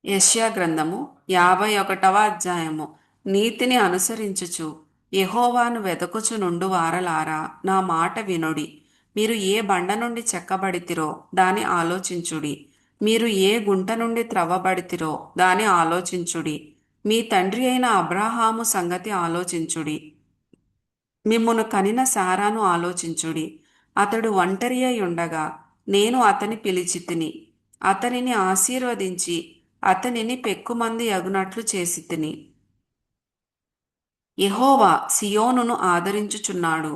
యెషయా గ్రంథము 51వ అధ్యాయము. నీతిని అనుసరించుచు యెహోవాను వెదకుచునుండు వారలారా, నా మాట వినుడి. మీరు ఏ బండ నుండి చెక్కబడితిరో దాని ఆలోచించుడి. మీరు ఏ గుంట నుండి త్రవ్వబడితిరో దాని ఆలోచించుడి. మీ తండ్రి అయిన అబ్రాహాము సంగతి ఆలోచించుడి. మిమ్మును కనిన శారాను ఆలోచించుడి. అతడు ఒంటరి అయి ఉండగా నేను అతని పిలిచితిని. అతనిని ఆశీర్వదించి అతనిని పెక్కుమంది అగునట్లు చేసితిని. యెహోవా సియోనును ఆదరించుచున్నాడు.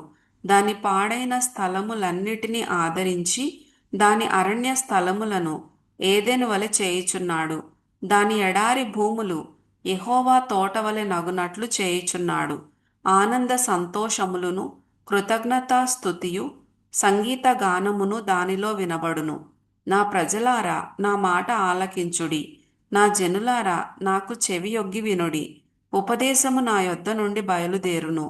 దాని పాడైన స్థలములన్నిటినీ ఆదరించి దాని అరణ్య స్థలములను ఏదెను వలె చేయుచున్నాడు. దాని ఎడారి భూములు యెహోవా తోటవలె నగునట్లు చేయుచున్నాడు. ఆనంద సంతోషములను కృతజ్ఞతాస్తుతియు సంగీత గానమును దానిలో వినబడును. నా ప్రజలారా, నా మాట ఆలకించుడి. నా జనులారా, నాకు చెవియొగ్గి వినుడి. ఉపదేశము నా యొద్ద నుండి బయలుదేరును.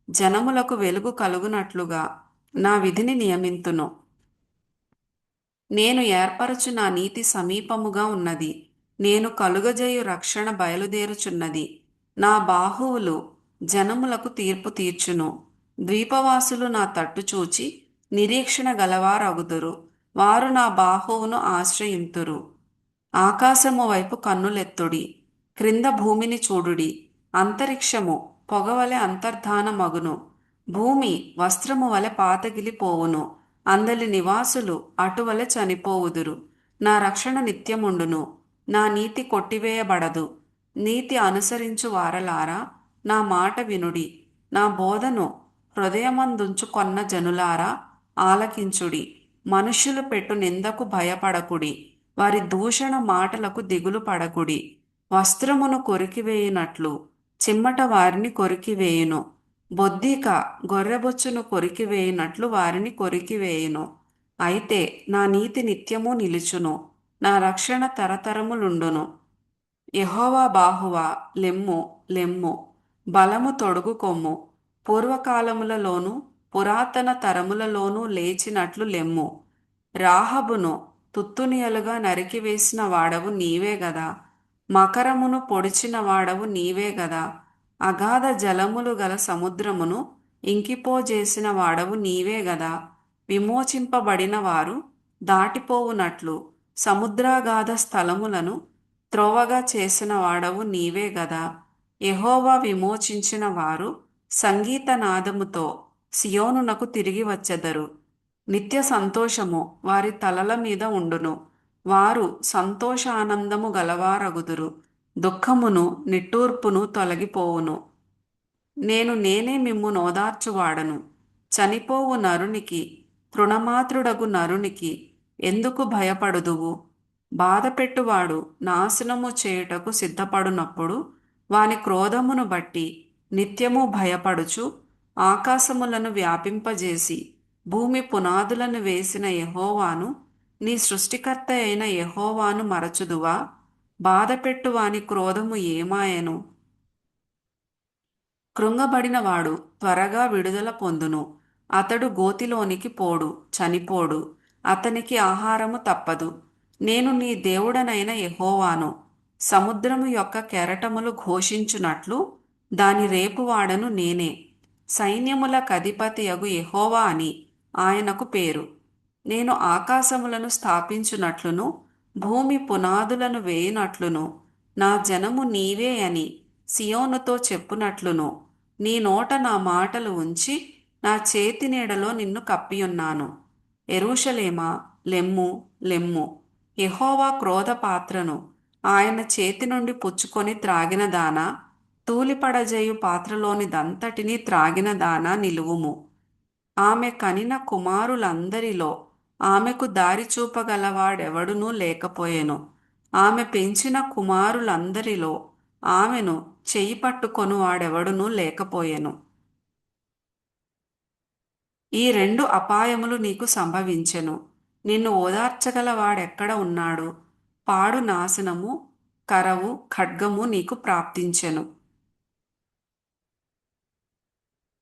జనములకు వెలుగు కలుగునట్లుగా నా విధిని నియమింతును. నేను ఏర్పరచు నా నీతి సమీపముగా ఉన్నది. నేను కలుగజేయు రక్షణ బయలుదేరుచున్నది. నా బాహువులు జనములకు తీర్పు తీర్చును. ద్వీపవాసులు నా తట్టు చూచి నిరీక్షణ గలవారగుదురు. వారు నా బాహువును ఆశ్రయింతురు. ఆకాశము వైపు కన్నులెత్తుడి. క్రింద భూమిని చూడుడి. అంతరిక్షము పొగవలె అంతర్ధానమగును. భూమి వస్త్రము వలె పాతగిలిపోవును. అందలి నివాసులు అటువలె చనిపోవుదురు. నా రక్షణ నిత్యముండును. నా నీతి కొట్టివేయబడదు. నీతి అనుసరించు వారలారా, నా మాట వినుడి. నా బోధను హృదయమందుంచుకొన్న జనులారా, ఆలకించుడి. మనుష్యులు పెట్టు నిందకు భయపడకుడి. వారి దూషణ మాటలకు దిగులు పడకుడి. వస్త్రమును కొరికివేయునట్లు చిమ్మట వారిని కొరికివేయును. బొద్దిక గొర్రెబొచ్చును కొరికివేయునట్లు వారిని కొరికివేయును. అయితే నా నీతి నిత్యము నిలుచును. నా రక్షణ తరతరములుండును. యెహోవా బాహువా, లెమ్ము, లెమ్ము. బలము తొడుగుకొమ్ము. పూర్వకాలములలోను పురాతన తరములలోనూ లేచినట్లు లెమ్ము. రాహబును తుత్తునియలుగా నరికివేసిన వాడవు నీవే గదా. మకరమును పొడిచిన వాడవు నీవే గదా. అగాధ జలములు గల సముద్రమును ఇంకిపోజేసిన వాడవు నీవే గదా. విమోచింపబడిన వారు దాటిపోవునట్లు సముద్రాగాధ స్థలములను త్రోవగా చేసిన వాడవు నీవే గదా. యెహోవా విమోచించిన వారు సంగీతనాదముతో సియోనునకు తిరిగి వచ్చెదరు. నిత్య సంతోషము వారి తలల మీద ఉండును. వారు సంతోషానందము గలవారగుదురు. దుఃఖమును నిట్టూర్పును తొలగిపోవును. నేనే మిమ్ము నోదార్చువాడను. చనిపోవు నరునికి, తృణమాత్రుడగు నరునికి ఎందుకు భయపడుదువు? బాధపెట్టువాడు నాశనము చేయుటకు సిద్ధపడునప్పుడు వాని క్రోధమును బట్టి నిత్యము భయపడుచు ఆకాశములను వ్యాపింపజేసి భూమి పునాదులను వేసిన యెహోవాను, నీ సృష్టికర్త అయిన యెహోవాను మరచుదువా? బాధపెట్టు వాని క్రోధము ఏమాయెను? కృంగబడినవాడు త్వరగా విడుదల పొందును. అతడు గోతిలోనికి పోడు, చనిపోడు. అతనికి ఆహారము తప్పదు. నేను నీ దేవుడనైన యెహోవాను. సముద్రము యొక్క కెరటములు ఘోషించునట్లు దాని రేపువాడను నేనే. సైన్యములకధిపతియగు యెహోవా అని ఆయనకు పేరు. నేను ఆకాశములను స్థాపించునట్లును భూమి పునాదులను వేయునట్లును నా జనము నీవే అని సియోనుతో చెప్పునట్లును నీ నోట నా మాటలు ఉంచి నా చేతి నీడలో నిన్ను కప్పియున్నాను. యెరూషలేమా, లెమ్ము, లెమ్ము. యెహోవా క్రోధ పాత్రను ఆయన చేతి నుండి పుచ్చుకొని త్రాగిన దానా, తూలిపడజేయు పాత్రలోనిదంతటినీ త్రాగిన దానా నిలువుము. ఆమె కనిన కుమారులందరిలో ఆమెకు దారి చూపగలవాడెవడునూ లేకపోయెను. ఆమె పెంచిన కుమారులందరిలో ఆమెను చెయ్యి పట్టుకొనువాడెవడునూ లేకపోయెను. ఈ రెండు అపాయములు నీకు సంభవించెను. నిన్ను ఓదార్చగలవాడెక్కడ ఉన్నాడు? పాడు నాశనము, కరవు, ఖడ్గము నీకు ప్రాప్తించెను.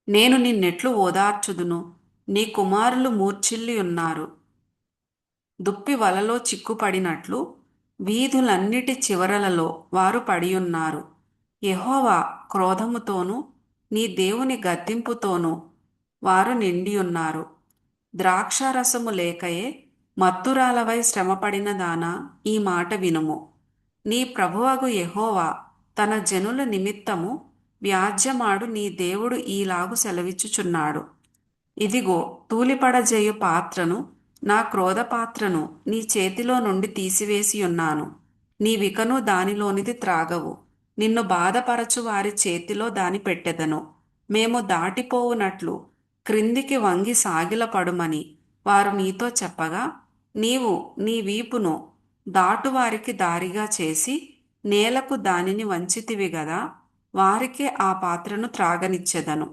నేను నిన్నెట్లు ఓదార్చుదును? నీ కుమారులు మూర్ఛిల్లి ఉన్నారు. దుప్పి వలలో చిక్కుపడినట్లు వీధులన్నిటి చివరలలో వారు పడియున్నారు. యెహోవా క్రోధముతోనూ నీ దేవుని గద్దింపుతోనూ వారు నిండియున్నారు. ద్రాక్షారసము లేకయే మత్తురాలవై శ్రమపడిన దానా, ఈ మాట వినుము. నీ ప్రభువగు యెహోవా తన జనుల నిమిత్తము వ్యాజ్యమాడు నీ దేవుడు ఈలాగు సెలవిచ్చుచున్నాడు. ఇదిగో, తూలిపడజేయు పాత్రను, నా క్రోధ పాత్రను నీ చేతిలో నుండి తీసివేసి ఉన్నాను. నీవికను దానిలోనిది త్రాగవు. నిన్ను బాధపరచు వారి చేతిలో దాని పెట్టెదను. మేము దాటిపోవునట్లు క్రిందికి వంగి సాగిలపడుమని వారు నీతో చెప్పగా, నీవు నీ వీపును దాటువారికి దారిగా చేసి నేలకు దానిని వంచితివి గదా. వారికే ఆ పాత్రను త్రాగనిచ్చెదను.